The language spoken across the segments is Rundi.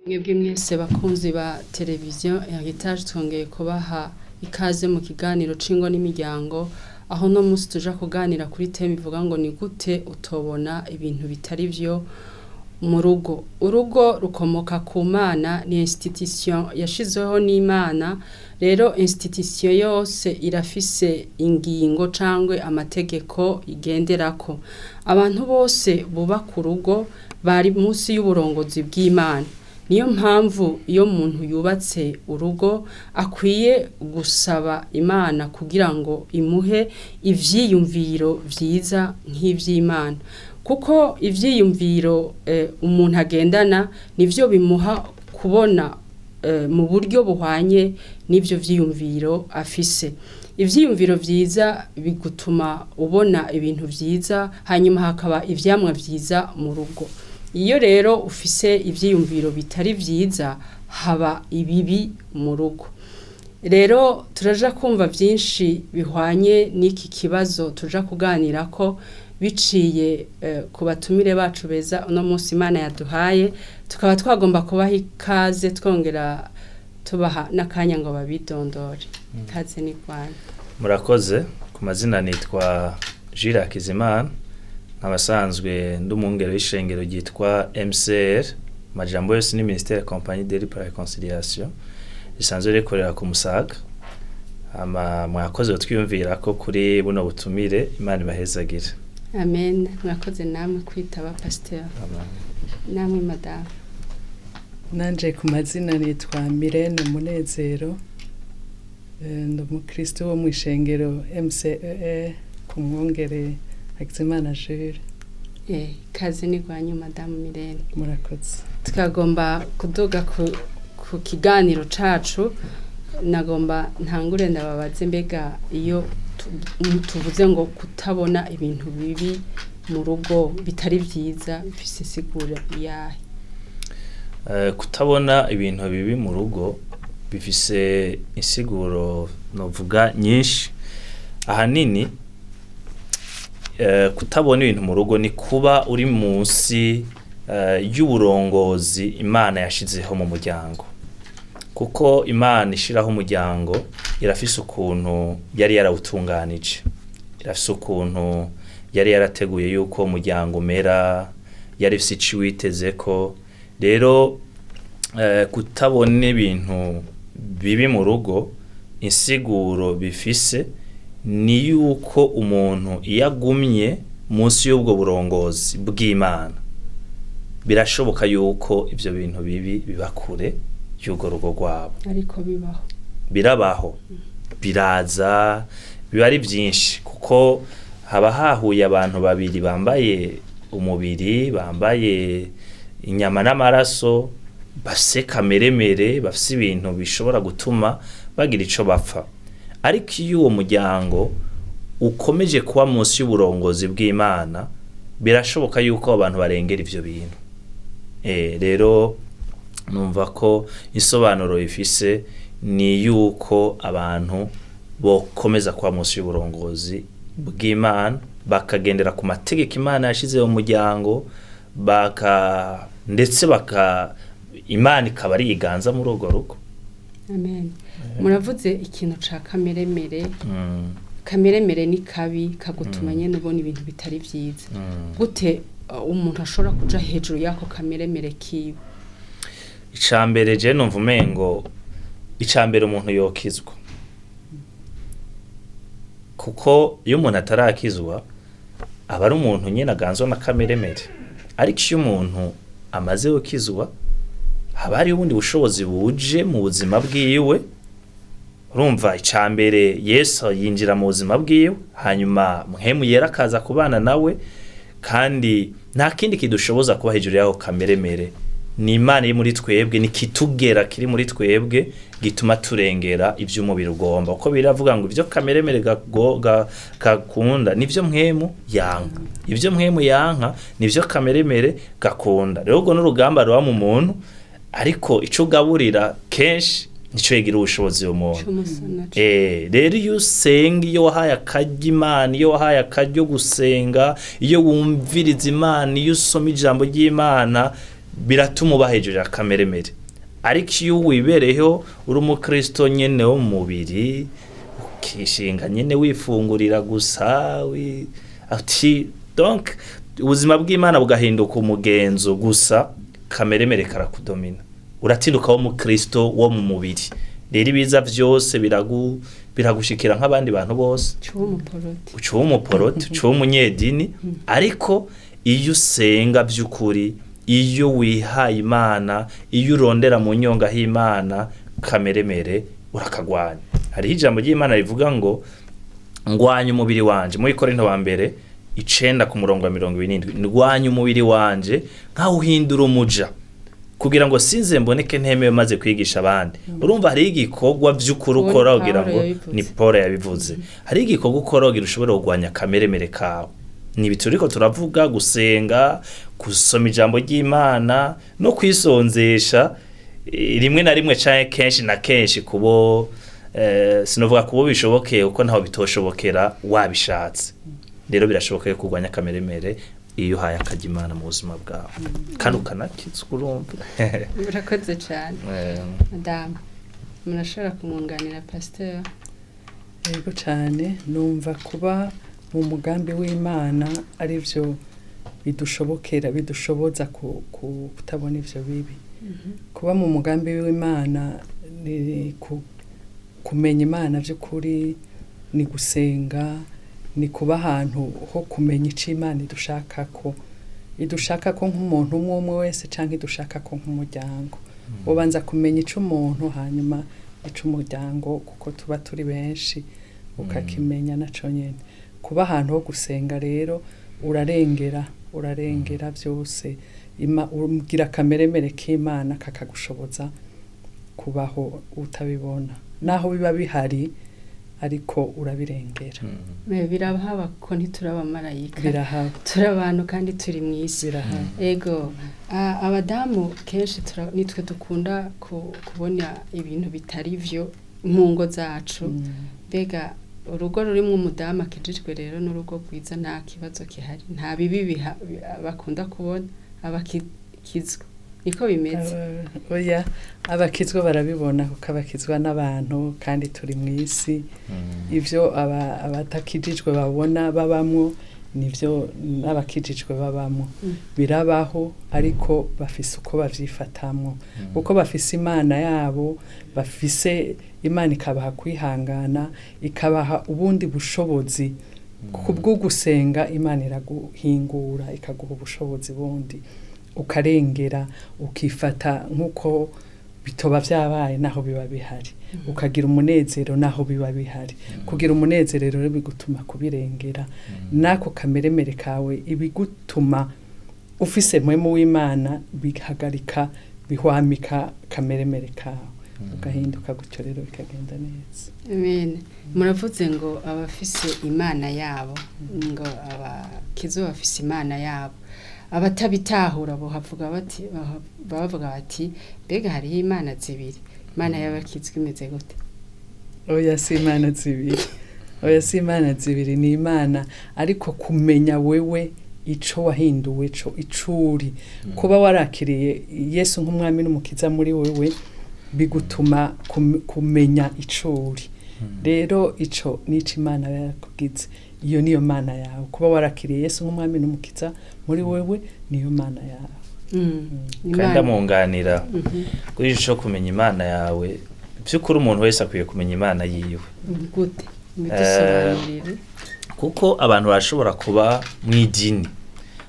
Mwebwe mwese bakunzi ba televiziyo Heritage twongeye kubaha ikaze mu kiganiro cingo n'imiryango aho no musi tuja kuganira kuri teme ivuga ngo ni gute utobona ibintu bitari vyo mu rugo. Urugo rukomoka ku Mana, ni institution yashizweho n'Imana. Rero institution yose irafise ingingo cangwe amategeko igenderako. Abantu bose bubaka urugo bari munsi y'uburongozi bw'Imana. Niyo mpamvu iyo muntu yubatse urugo akwiye gusaba Imana kugira ngo imuhe ivyiyumviro vyiza nk'ivy'Imana, kuko ivyiyumviro umuntu agendana nivyo bimuha kubona mu buryo buhwanye n'ivyo vyiyumviro afise. Ivyiyumviro vyiza bigutuma ubona ibintu vyiza, hanyuma hakaba ivyamwa vyiza mu rugo. Iyo rero ufise ivyiyumviro bitari vyiza haba ibibi mu rugo. Rero turaja kumva vyinshi bihwanye n'iki kibazo tuja kuganirako biciye ku batumire bacu beza uno munsi Imana yaduhaye, tukaba twagomba kubaha ikaze twongera tubaha n'akanya ngo babidondore. Ikaze ni Rwanda. Murakoze. Ku mazina nitwa Jules Hakizimana, abasanzwe ndumungero y'ishengero ryitwa MCR, majambo yose ni Ministère Compagnie de la Réconciliation, risanzwe rikorera ku Musaga. Mwakoze twiyumvira ko kuri buno butumire, Imana ibahezagire. Amen. Mwakoze namwe kwitaba pasteur. Namwe madame. Nanje ku mazina nitwa Mirene Munezero, ndumukristo wo mu ishengero MCE ku mwongere Hakizimana Jules. Kaze ni gwanyu madame Mirene. Murakoze. Tukagomba kuduga ku kiganiro cacu, nagomba ntangure ndababaze mbega iyo tuvuze ngo kutabona ibintu bibi mu rugo bitari vyiza bifise sigura yahe? Kutabona ibintu bibi mu rugo bifise insiguro novuga nyinshi. Ahanini kutabona ibintu mu rugo ni kuba uri munsi y'uburongozi Imana yashizeho mu muryango. Kuko Imana ishiraho umuryango irafise ukuntu yari yarawutunganije, irafise ukuntu yari yarateguye yuko umuryango umera, yari ifise ici witezeko. Rero kutabona ibintu bibi mu rugo, insiguro bifise ni yuko umuntu iyagumye munsi y'ubwo burongozi bw'Imana, birashoboka yuko ivyo bintu bibi biba kure y'ugo rugo rwabo. Ariko bibaho, birabaho, biraza, biba ari byinshi, kuko haba hahuye abantu babiri bambaye umubiri, bambaye inyama n'amaraso, bafise kameremere, bafise ibintu bishobora gutuma bagira ico bapfa. Ariko iyo uwo muryango ukomeje kuba munsi y'uburongozi bw'Imana, birashoboka yuko abantu barengera ivyo bintu. Rero numva ko isobanuro ifise ni yuko abantu bokomeza kuba munsi y'uburongozi bw'Imana, bakagendera ku mategeko Imana yashize mu muryango, ndetse Imana ikaba ari iganza muri urwo rugo. Amen. Muravuze ikintu ca kameremere. Kameremere ni kabi, kagutuma nyene ubona ibintu bitari vyiza. Gute umuntu ashobora kuja hejuru yako kameremere kiwe? Icambere je numva umengo icambere umuntu yokizwa. Kuko iyo umuntu atarakizwa aba ari umuntu nyene aganzwa na kameremere. Ariko iyo umuntu amaze gukizwa, haba hari ubundi bushobozi buje mu buzima bwiwe. Urumva icambere Yesu yinjira mu buzima bwiwe, hanyuma Mpwemu Yera akaza kubana nawe, kandi nta kindi kidushoboza kuba hejuru yaho kameremere. Ni Imana iri muri twebwe, ni kitugera kiri muri twebwe gituma turengera ivy'umubiri ugomba. Uko biravuga ngo ivyo kameremere gakunda nivyo Mpwemu yanka, ivyo Mpwemu yanka nivyo kameremere gakunda. Rero ubwo n'urugamba ruba mu muntu, ariko ico gaburira kenshi nico yigira ubushobozi umuntu. Rero iyo usenga, iyo wahaye akaryo Imana, iyo wahaye akaryo gusenga, iyo wumviriza Imana, iyo usoma ijambo ry'Imana, biratuma uba hejuru ya kameremere. Ariko iyo wibereyeho uri umukristo nyene wo mu mubiri ukishinga nyene wifungurira gusa ati donc ubuzima bw'Imana bugahinduka umugenzo gusa, kameremere karakudomina, uratinduka wo mukristo wo mu mubiri. Rero ibiza vyose biragushikira nk'abandi bantu bose, ucuba umuporoti, ucuba umunyedini. Ariko iyo usenga vy'ukuri, iyo wihaye Imana, iyo urondera mu nyonga h'Imana, kameremere urakagwanya. Hariho ijambo ry'Imana rivuga ngo ngwanya umubiri wanje, muri Korinto wa mbere 9:27, ndwanya umubiri wanje nkaho uhindura umuja, kugira ngo sinze mboneke ntemewe maze kwigisha abandi. Urumva hari igikorwa vy'ukuri ukora kugira ngo, ni Paul yabivuze, hari igikorwa ukora kugira ushobore kugwanya kameremere kawe. Ni bituriko turavuga gusenga, gusoma ijambo ry'Imana no kwisonzesha rimwe na rimwe canke kenshi na kenshi kubo sinovuga kubo bishobokeye uko ntaho bitoshobokera wabishatse. Rero birashobokeye kugwanya kameremere iyo uhaye akajya Imana mu buzima bwawe kandi ukanakizwa. Urumva urakoze cyane madame, murashobora kumwunganira pasteur? Yego cyane, numva kuba mu mugambi w'Imana ari byo bidushoboza kutabona ivyo bibi. Kuba mu mugambi w'Imana ni kumenya Imana by'ukuri, ni gusenga, ni kuba ahantu ho kumenya icyo Imana idushaka ko nk'umuntu umwe wese cyangwa idushaka ko nk'umuryango. Ubanza kumenya icyo umuntu, hanyuma icyo umuryango, kuko tuba turi benshi, ukakimenya naco nyene. Kuba ahantu ho gusenga rero urarengera byose, ugira kameremere k'Imana kakagushoboza kubaho utabibona, naho biba bihari ariko urabirengera. Birahaba ko ntituraba marayika, birahaba, turi abantu kandi turi mu isi. Ego abadamu kenshi nitwe dukunda kubona ibintu bitari vyo mu ngo zacu. Mbega urugo rurimo umudamu akijijwe rero n'urugo rwiza, nta kibazo kihari, nta bibi bakunda kubona abakizwa. Niko bimeze? Oya, abakizwa barabibona kuko abakizwa n'abantu kandi turi mu isi. Ivyo abatakijijwe babona babamwo nivyo n'abakijijwe babamwo. Birabaho, ariko bafise uko bavyifatamwo, kuko bafise Imana yabo, bafise Imana ikabaha kwihangana, ikabaha ubundi bushobozi. Kubwo gusenga Imana iraguhingura, ikaguha ubushobozi bundi, ukarengera, ukifata nkuko bitoba vyabaye naho biba bihari, ukagira umunezero naho biba bihari. Kugira umunezero rero bigutuma kubirengera, nako kameremere kawe ibigutuma ufise mpwemu w'Imana bihagarika, bihwamika kameremere kawe, ugahinduka gutyo rero bikagenda neza. Amen. Muravuze ngo abafise Imana yabo, ngo abakizo bafise Imana yabo, abatabitahura bo bavuga bati mbega hari Imana zibiri, Imana y'abakizwa imeze gute? Oya, si Imana zibiri, oya, si Imana zibiri, ni Imana, ariko kumenya wewe ico wahinduwe, icuri, kuba warakiriye Yesu nk'umwami n'umukiza muri wewe, bigutuma kumenya icuri. Rero ico nico Imana yakugize, iyo niyo Mana yawe. Kuba warakiriye Yesu nk'umwami n'umukiza muri wewe, niyo Mana yawe. Kandi amunganira kuri ico kumenya Imana yawe, by'ukuri umuntu wese akwiye kumenya Imana yiwe. Gute? Mudusobanurire. Kuko abantu bashobora kuba mu idini,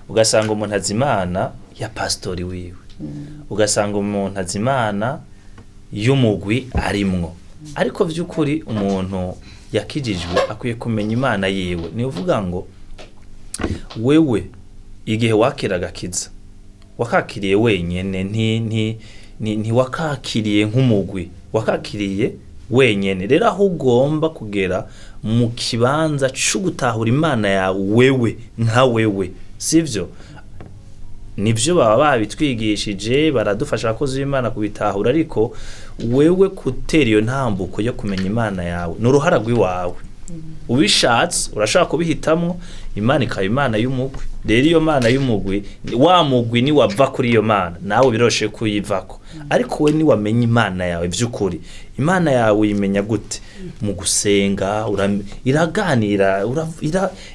ugasanga umuntu azi Imana ya pastori wiwe, ugasanga umuntu azi Imana y'umugwi arimwo, ariko vy'ukuri umuntu yakijijwe akwiye kumenya Imana yiwe. Ni uvuga ngo wewe igihe wakiraga kiza, wakakiriye wenyene, nti wakakiriye nk'umugwi, wakakiriye wenyene. Rero aho ugomba kugera mu kibanza cyo gutahura Imana yawe wewe nka wewe, sivyo? Nivyo baba babitwigishije, baradufasha abakozi b'Imana kubitahura, ariko wewe kutera iyo ntambuko yo kumenya Imana yawe n'uruhara rw'iwawe. ubishatse urashaka kubihitamwo imana ikaba imana y'umugwi rero iyo mana y'umugwi wa mugwi ni wava kuri iyo mana nawe biroshe kuyivako ariko we ni wamenya imana yawe vy'ukuri imana yawe uyimenya gute mu gusenga iraganira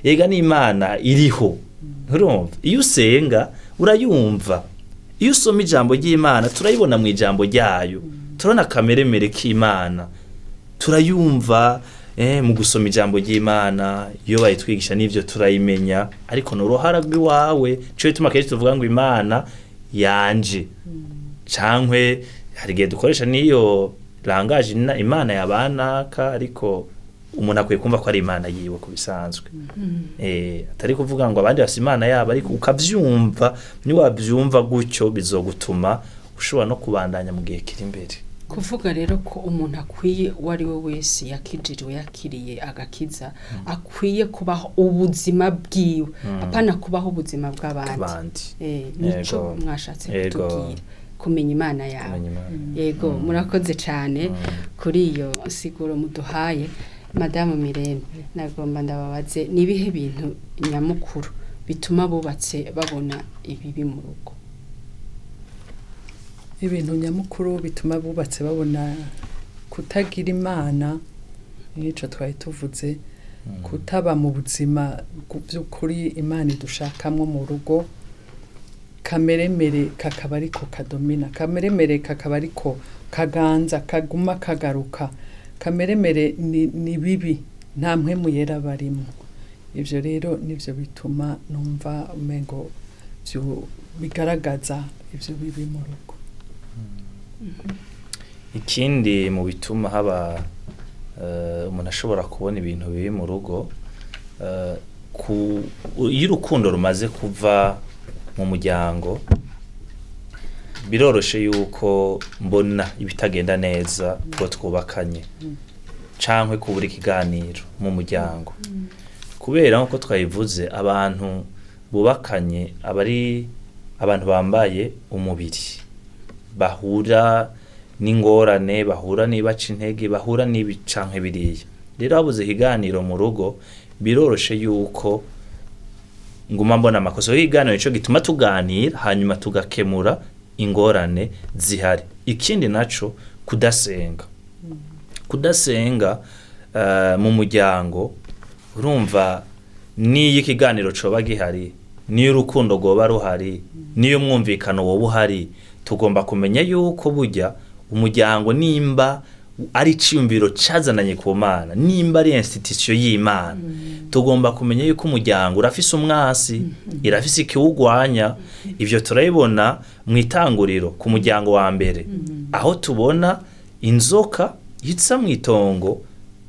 ega ni imana iriho urumva iyo usenga urayumva iyo usoma ijambo ry'Imana turayibona mu ijambo ryayo turabona kameremere k'Imana turayumva mu gusoma ijambo ry'Imana iyo bayitwigisha n'ivyo turayimenya ariko n'uruhara rw'iwawe cyo bituma kenshi tuvuga ngo Imana yanje cankwe hari gihe dukoresha niyo langage Imana yabanaka ariko umuntu akwiye kumva ko ari Imana yiwe kubisanzwe atari kuvuga ngo abandi basi Imana yabo ariko ukavyumva ni wavyumva gutyo bizogutuma ushobora no kubandanya mu gihe kiri imbere kuvuga rero ko umuntu akwiye wari we wese yakijiriwe yakiriye agakiza akwiye kubaho ubuzima bwiwe apana kubaho ubuzima bw'abandi nico mwashatse kutubwira kumenya Imana yawe yego murakoze cyane kuri iyo siguro muduhaye Madame Mirembe nagomba ndababaze nibihe bintu nyamukuru bituma bubatse babona ibibi mu rugo ibintu nyamukuru bituma bubatse babona kutagira Imana nico twari tuvuze kutaba mu buzima by'ukuri Imana idushakamwe mu rugo kameremere kakaba ariko kadomina kameremere kakaba ariko kaganza kaguma kagaruka kameremere ni bibi nta mpwemu yera barimo ivyo rero nivyo bituma numva umengo byo bigaragaza ivyo bibi mu rugo ikindi mu bituma haba umuntu ashobora kubona ibintu bibi mu rugo iyo urukundo rumaze kuva mu muryango biroroshe yuko mbona ibitagenda neza ko twubakanye cankwe kubura ikiganiro mu muryango kubera nko twayivuze abantu bubakanye abari abantu bambaye umubiri bahura n'ingorane bahura nibaca intege bahura n'ibicanke biriya rero habuze ikiganiro mu rugo biroroshe yuko nguma mbona amakosa y'iganiro ico gituma tuganira hanyuma tugakemura ingorane zihari ikindi naco kudasenga mu muryango urumva niyo ikiganiro coba gihari niyo urukundo goba ruhari niyo mwumvikano woba uhari tugomba kumenya yuko burya umuryango nimba ari ciyumviro cazananye ku Mana nimba ari institution y'Imana tugomba kumenya yuko umuryango urafise umwasi irafise ikiwugwanya ivyo turayibona mu itanguriro ku muryango wa mbere aho tubona inzoka yitsa mu itongo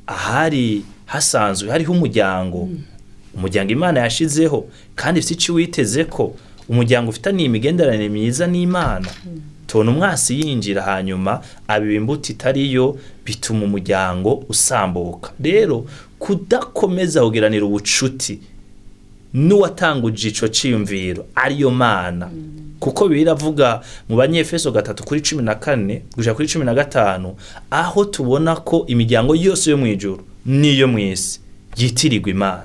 ahari hasanzwe hariho umuryango Imana yashizeho kandi ifite ico witeze ko umuryango ufitaniye imigenderanire myiza n'Imana tubona umwasi yinjira hanyuma abiba imbuto itariyo bituma umuryango usambuka rero kudakomeza kugiranira ubucuti n'uwatanguje ico ciyumviro ariyo Mana kuko biravuga mu Banyefeso 3:14 gushika kuri 15 aho tubona ko imiryango yose yo mwijuru niyo mwisi yitirirwa Imana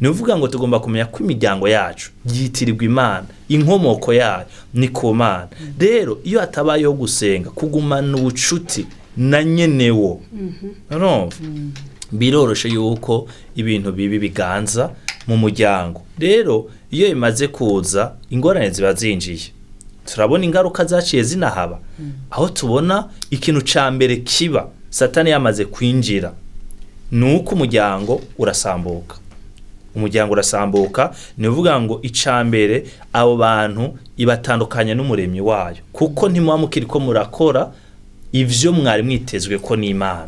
ni uvuga ngo tugomba kumenya ko imiryango yacu yitirirwa Imana inkomoko yayo ni ku Mana rero iyo atabayeho gusenga kugumana ubucuti na nyenewo biroroshe yuko ibintu bibi biganza mu muryango rero iyo imaze kuza ingorane ziba zinjiye turabona ingaruka zaciye zinahaba aho tubona ikintu ca mbere kiba Satani yamaze kwinjira nuko umuryango urasambuka ni uvuga ngo icambere abo bantu ibatandukanya n'umuremyi wayo kuko ntimwamukiri ko murakora ivyo mwari mwitezwe ko n'Imana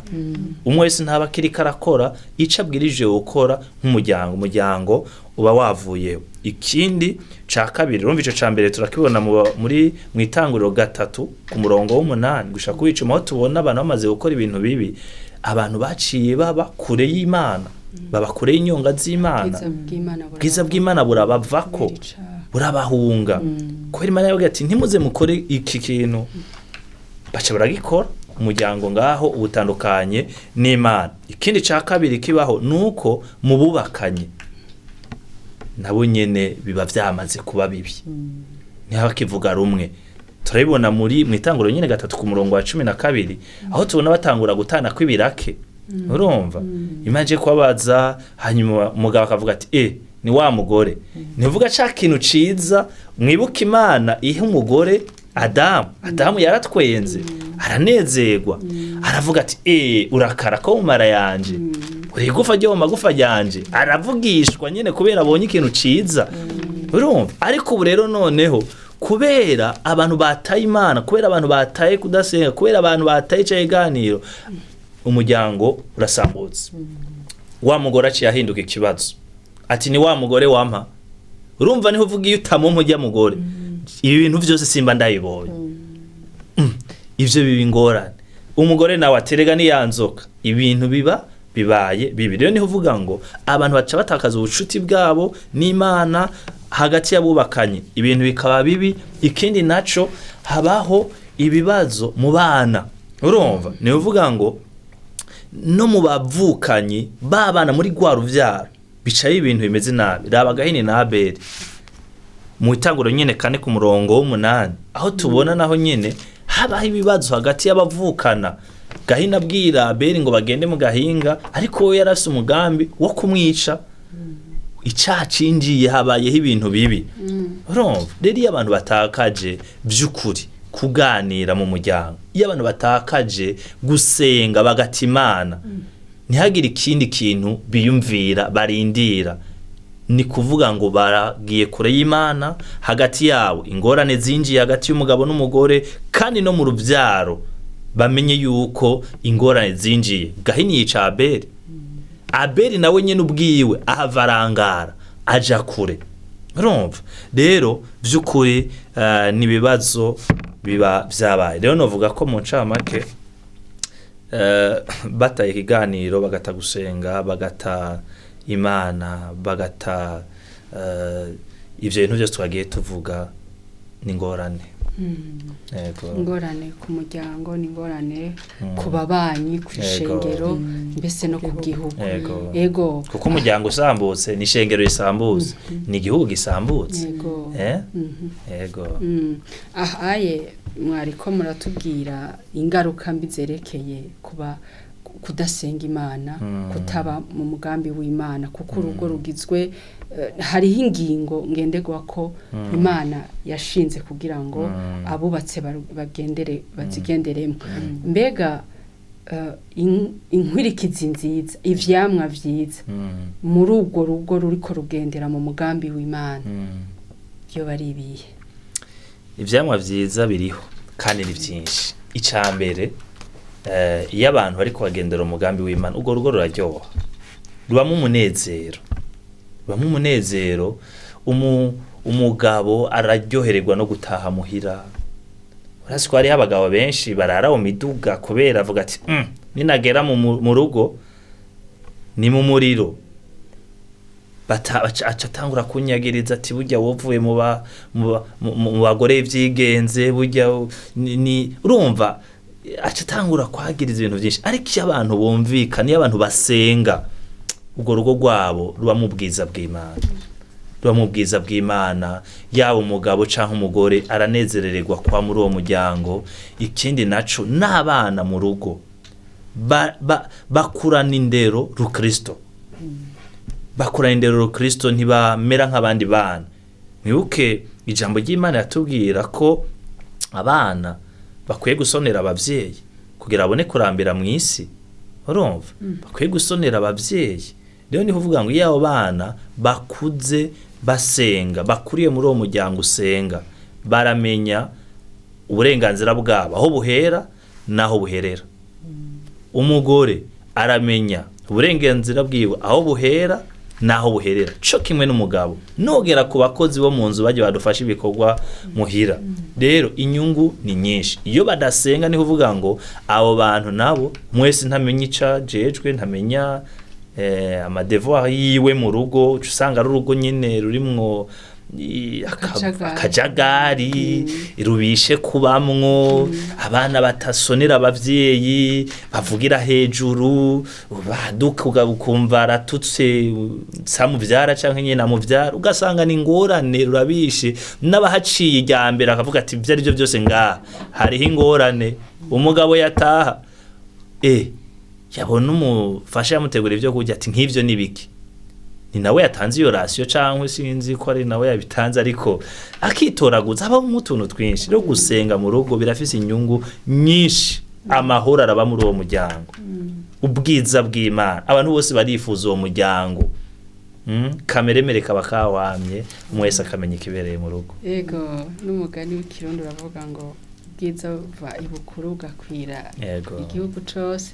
umwe wese ntabakiri karakora ico abwirije gukora nk'umuryango uba wavuyeho ikindi ca kabiri rumva ico cambere turakibona muri mwitanguriro 3 ku murongo w'8 gushaka kubicuma aho tubona abantu bamaze gukora ibintu bibi abantu baciye baba kure y'Imana baba kure y'inyonga z'Imana bwiza bw'Imana burabavako burabahunga ko Imana yavuga ati ntimuze mukore iki kintu baca baragikora umuryango ngaho ubutandukanye n'Imana. Ikindi ca kabiri kibaho nuko mu bubakanye nabo nyene biba vyamaze kuba bibi, ntihakivuga rumwe. Turabibona mu itanguro nyene 3 ku murongo wa 12 aho tubona batangura gutana kw'ibirake. Urumva imaje kwabaza, hanyuma umugabo akavuga ati ni wa mugore. Nivuga ca kintu ciza, mwibuka Imana ihe umugore Adamu yaratwenze, aranezerwa, aravuga ati urakara ko mu mara yanje, uri gufa ryo mu magufa yanje, aravugishwa nyene kubera abonye ikintu ciza. Urumva ariko ubu rero noneho kubera abantu bataye Imana, kubera abantu bataye kudasenga, kubera abantu bataye ikiganiro, umuryango urasambutse. Wa mugore aciye ahinduka ikibazo, ati ni wa mugore wampa. Urumva niho uvuga iyo utamumpa ujya mugore, ibi bintu vyose simba ndabibonye. Ivyo bibi ngorane. Umugore nawe aterega ni yanzoka, ibintu bibaye bibi. Rero niho uvuga ngo abantu baca batakaza ubucuti bwabo n'Imana hagati y'abubakanye, ibintu bikaba bibi. Ikindi naco habaho ibibazo mu bana. Urumva niho uvuga ngo no mu bavukanye babana muri gwa ruvyaro bicaye ibintu bimeze nabi. Raba Gahini na Abeli mu itanguro nyene 4 ku murongo w'8 aho tubona naho nyene habaho ibibazo hagati y'abavukana. Gahini abwira Abeli ngo bagende mu gahinga, ariko we yarafise umugambi wo kumwica. Icacinjiye habayeho ibintu bibi. Urumva rero iyo abantu batakaje vy'ukuri kuganira mu muryango, iyo abantu batakaje gusenga bagata Imana, ntihagire ikindi kintu biyumvira barindira, ni kuvuga ngo baragiye kure y'Imana. Hagati yabo ingorane zinjiye hagati y'umugabo n'umugore, kandi no mu ruvyaro bamenye yuko ingorane zinjiye. Gahini yica Abeli, Abeli nawe nyene ubwiwe ahavarangara aja kure. Urumva rero vy'ukuri nibibazo biba vyabaye. Rero novuga ko mu ncamake bataye ikiganiro, bagata gusenga, bagata Imana, bagata ivyo bintu byose twagiye tuvuga, ni ngorane. Ingorane ku muryango, ni ingorane ku babanyi, ku ishengero, mbese no ku gihugu. Ego kuko umuryango usambutse ni ishengero risambutse, ni igihugu gisambutse. Ego ahaye mwariko muratubwira ingaruka mbi zerekeye kuba kudasenga Imana, kutaba mu mugambi w'Imana, kuko urugo rugizwe hariho ingingo ngenderwa ko Imana yashinze kugira ngo abubatse bazigenderemo. Mbega inkwirikizi nziza, ivyamwa vyiza muri urwo rugo ruriko rugendera mu mugambi w'Imana byo bari ibihe? Ivyamwa vyiza biriho kandi ni vyinshi. Icambere iyo abantu bari kubagendera umugambi w'Imana, urwo rugo ruraryoha, rubamo umunezero. Umugabo araryohererwa no gutaha muhira. Urasi ko hariho abagabo benshi barara mu miduga kubera avuga ati ninagera mu rugo ni mu muriro, acatangura kunyagiriza ati burya wovuye mu bagore vyigenze, burya ni urumva acatangura kwagiriza ibintu byinshi. Ariko iyo abantu bumvikana, iyo abantu basenga, ubwo rugo rwabo ruba mu bwiza bw'Imana, yaba umugabo canke umugore aranezerererwa kwa muri uwo muryango. Ikindi naco n'abana mu rugo bakurana indero rukristo, ntibamera nk'abandi bana. Mwibuke ijambo ry'Imana yatubwira ko abana bakwiye gusonera abavyeyi kugira abone kurambira mu isi. Urumva bakwiye gusonera abavyeyi. Rero niho uvuga ngo iyo abo bana bakuze basenga, bakuriye muri uwo muryango usenga, baramenya uburenganzira bwabo aho buhera naho buherera. Umugore aramenya uburenganzira bwiwe aho buhera naho buherera, cyo kimwe n'umugabo. Nogera ku bakozi bo mu nzu baje badufasha ibikorwa muhira. Rero inyungu ni nyinshi. Iyo badasenga niho uvuga ngo abo bantu nabo mwese ntamenye ica jejwe, ntamenya amadevoir yiwe mu rugo, usanga ari urugo nyene rurimwo akajagari rubishe kubamwo abana batasonera abavyeyi bavugira hejuru baduka ukumva aratutse samuvyara canke nyina muvyara ugasanga ni ingorane rurabishe n'abahaciye irya mbere akavuga ati ivyo ari byo byose ngaha hariho ingorane umugabo yataha yabona umufasha yamutegura ivyo kurya ati nk'ivyo nibiki ni nawe yatanze iyo ratio canke sinzi ko ari nawe yabitanze ariko akitoraguza aba mu tuntu twinshi no gusenga mu rugo birafise inyungu nyinshi amahoro araba muri uwo muryango ubwiza bw'Imana abantu bose barifuza uwo muryango kameremere kaba kawamye umwese akamenya ikibereye mu rugo yego n'umugani w'ikirundi uravuga ngo ubwiza buva ibukuru gakwira igihugu cose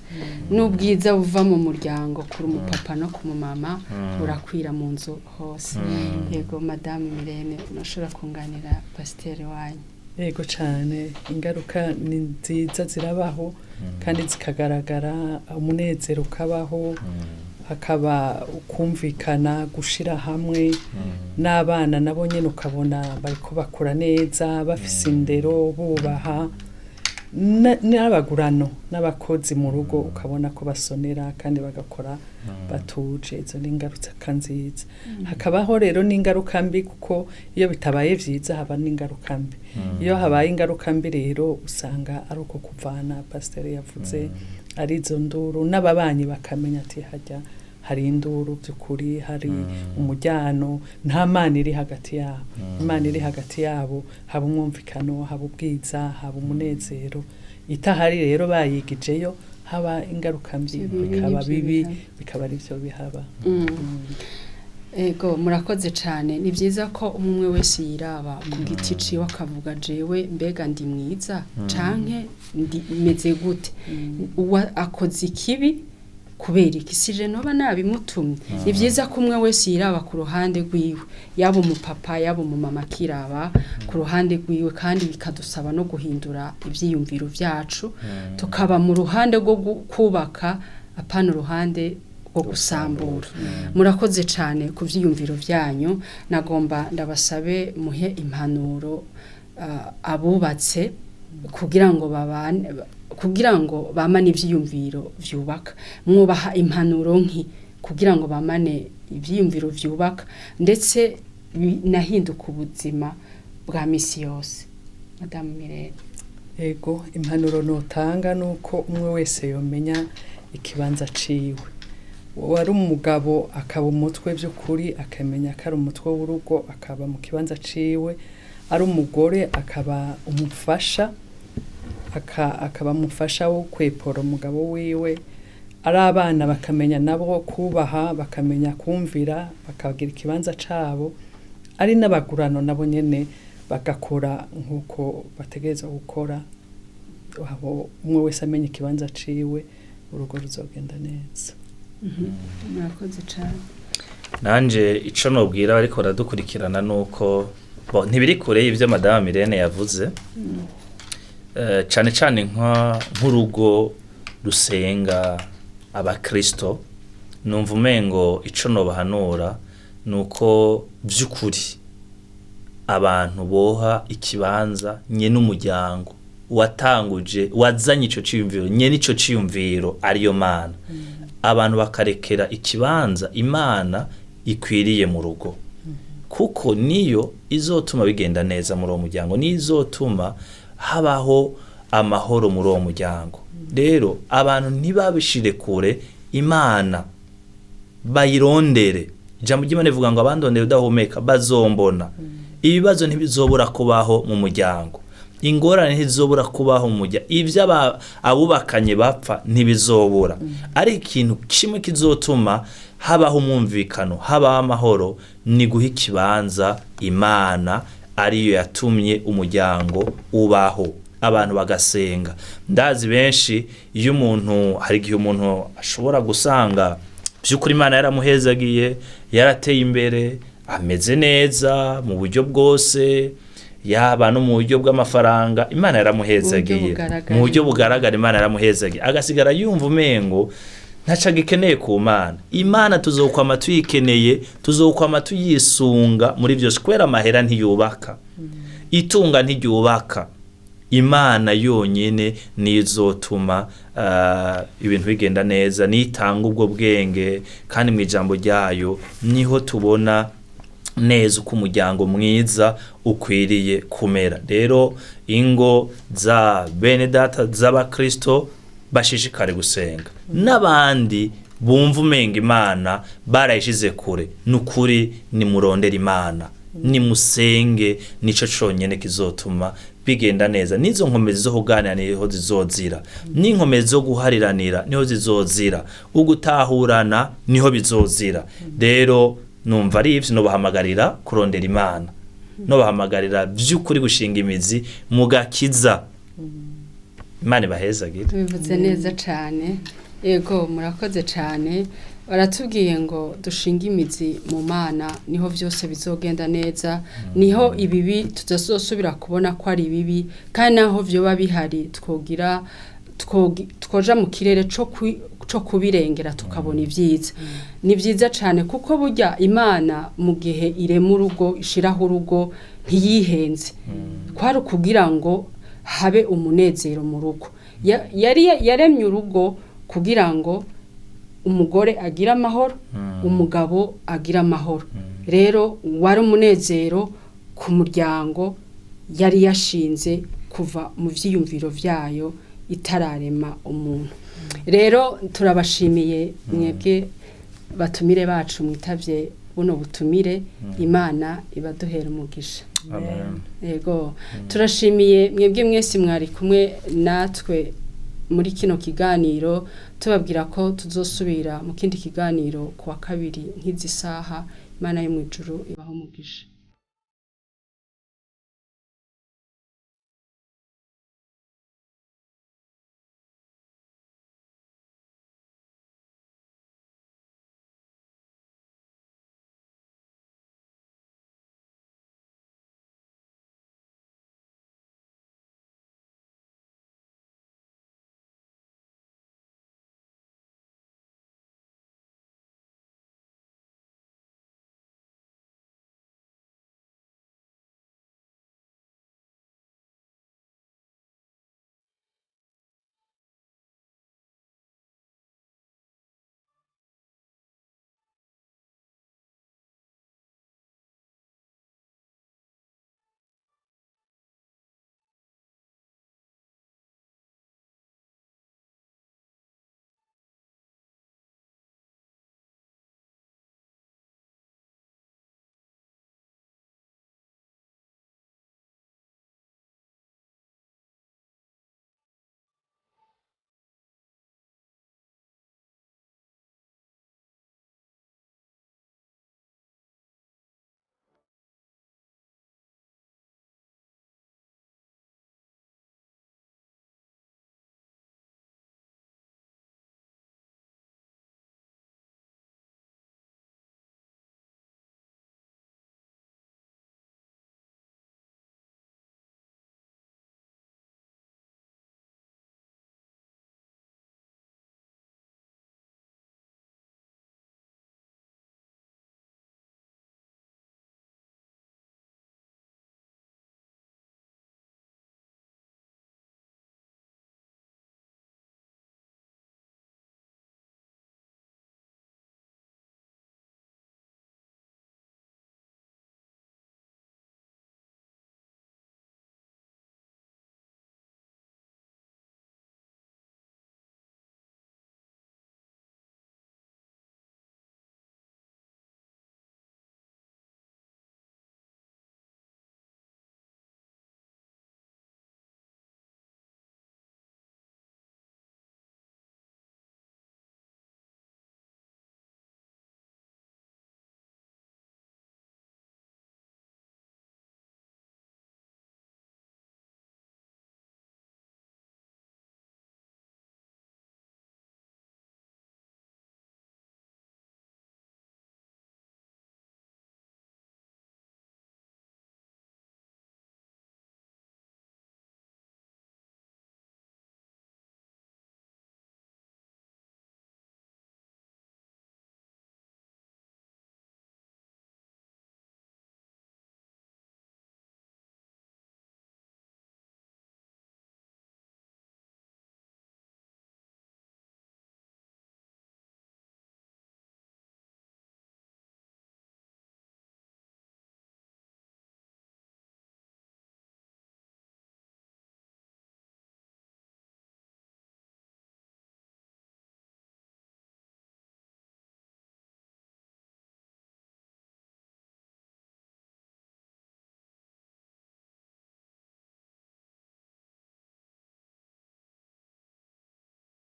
n'ubwiza buva mu muryango kuri umupapa no ku mumama burakwira mu nzu hose yego madame Mirene nashobora kunganira pasteur wanyu yego cyane ingaruka ni nziza zirabaho kandi zikagaragara umunezero ukabaho hakaba ukumvikana gushira hamwe n'abana nabo nyene ukabona bariko bakura neza bafise indero bubaha n'abagurano n'abakozi mu rugo ukabona ko basonera kandi bagakora batuje izo n'ingaruka nziza hakabaho rero n'ingaruka mbi kuko iyo bitabaye vyiza haba n'ingaruka mbi iyo habaye ingaruka mbi rero usanga ari uko kuvana pasteur yavuze ari izo nduru n'ababanyi bakamenya ati hajya hari induru by'ukuri hari umujyano nta mana iri hagati yabo imana iri hagati yabo haba umwumvikano haba ubwiza haba umunezero itahari rero bayigijeyo haba ingaruka mbi bikaba bibi bikaba ari byo bihaba ego murakoze cyane ni byiza ko umwe wese yiraba ku giti ciwe akavuga jewe mbega ndi mwiza canke meze gute uwa akoze ikibi kubera iki sije noba nabimutumye ni byiza ko umwe wese yiraba ku ruhande rwiwe yaba umupapa yaba umumama kiraba ku ruhande rwiwe kandi bikadusaba no guhindura ivyiyumviro vyacu tukaba mu ruhande rwo kubaka apana uruhande rwo gusambura murakoze cyane ku vyiyumviro vyanyu nagomba ndabasabe muhe impanuro abubatse kugira ngo babane kugira ngo bamane ivyiyumviro vyubaka mwubaha impanuro nki kugira ngo bamane ivyiyumviro vyubaka ndetse nahinduka ubuzima bwa misi yose madame Mirene ego impanuro notanga nuko umwe wese yomenya ikibanza ciwe wari umugabo akaba umutwe by'ukuri akamenya ko ari umutwe w'urugo akaba mu kibanza ciwe ari umugore akaba umufasha akaba mufasha wo kwepora umugabo wiwe ari abana bakamenya nabo kubaha bakamenya kumvira bakagira ikibanza cabo ari n'abagurano nabo nyene bagakora nkuko bategereza gukora abo umwe wese amenya ikibanza ciwe urugo ruzogenda neza murakoze cyane nanje ico nobwira ariko radukurikirana nuko ntibiri kure y'ivyo madame Mirene yavuze cyane cyane nk'urugo rusenga abakristo numva umengo ico nobahanura nuko by'ukuri abantu boha ikibanza nye n'umuryango watanguje wazanye ico ciyumviro nye nico ciyumviro ariyo mana abantu bakarekera ikibanza imana ikwiriye mu rugo kuko niyo izotuma bigenda neza muri uwo muryango nizotuma habaho amahoro muri uwo muryango rero abantu ntibabishire kure imana bayirondere ijambo ry'Imana rivuga ngo abandondere udahumeka bazombona ibibazo ntibizobura kubaho mu muryango ingorane ntizobura kubaho mu muryango ivyo abubakanye bapfa ntibizobura ari ikintu kimwe kizotuma habaho umwumvikano habaho amahoro ni guha ikibanza imana ariyo yatumye umuryango ubaho abantu bagasenga ndazi benshi iyo umuntu hari gihe umuntu ashobora gusanga by'ukuri imana yaramuhezagiye yarateye imbere ameze neza mu buryo bwose yaba no mu buryo bw'amafaranga imana yaramuhezagiye mu buryo bugaragara imana yaramuhezagiye agasigara yumva umengo ntaca gikeneye ku mana. Imana tuzokwama tuyikeneye, tuzokwama tuyisunga muri byose, kubera amahera ntiyubaka, itunga ntiryubaka. Imana yonyene nizotuma ibintu bigenda neza, nitanga ubwo bwenge, kandi mu ijambo ryayo niho tubona neza uko umuryango mwiza ukwiriye kumera. Rero ingo za bene data z'abakristo bashishikare gusenga, n'abandi bumva umenga Imana barayishize kure, nukuri nimurondera Imana, nimusenge, nico conyene kizotuma bigenda neza. Nizo nkomezi zo kuganira niho zizozira, n'inkomezi zo guhariranira niho zizozira, ugutahurana niho bizozira. Rero numva ari ivyo nobahamagarira kurondera Imana, nobahamagarira vy'ukuri gushinga imizi mu gakiza. Imana ibahezagire. Bivuze neza cyane. Yego, murakoze cyane. Baratubwiye ngo dushinga imizi mu Mana, niho byose bizogenda neza, niho ibibi tutazosubira kubona ko ari ibibi, kandi naho byoba bihari twoja mu kirere cyo kubirengera tukabona ibyiza. Ni byiza cyane kuko burya Imana mu gihe irema urugo, ishiraho urugo, ntiyihenze. Kwari kugira ngo habe umunezero mu rugo. Yaremye urugo kugira ngo umugore agira amahoro, umugabo agira amahoro. Rero wari umunezero ku muryango yari yashinze kuva mu vyiyumviro vyayo itararema umuntu. Rero turabashimiye mwebwe batumire bacu mwitavye buno butumire. Imana ibaduhera umugisha. Amen. Yego, turashimiye mwebwe mwese mwari kumwe natwe muri kino kiganiro, tubabwira ko tuzosubira mu kindi kiganiro kuwa kabiri nk'izi saha. Imana yo mu ijuru ibaho umugisha.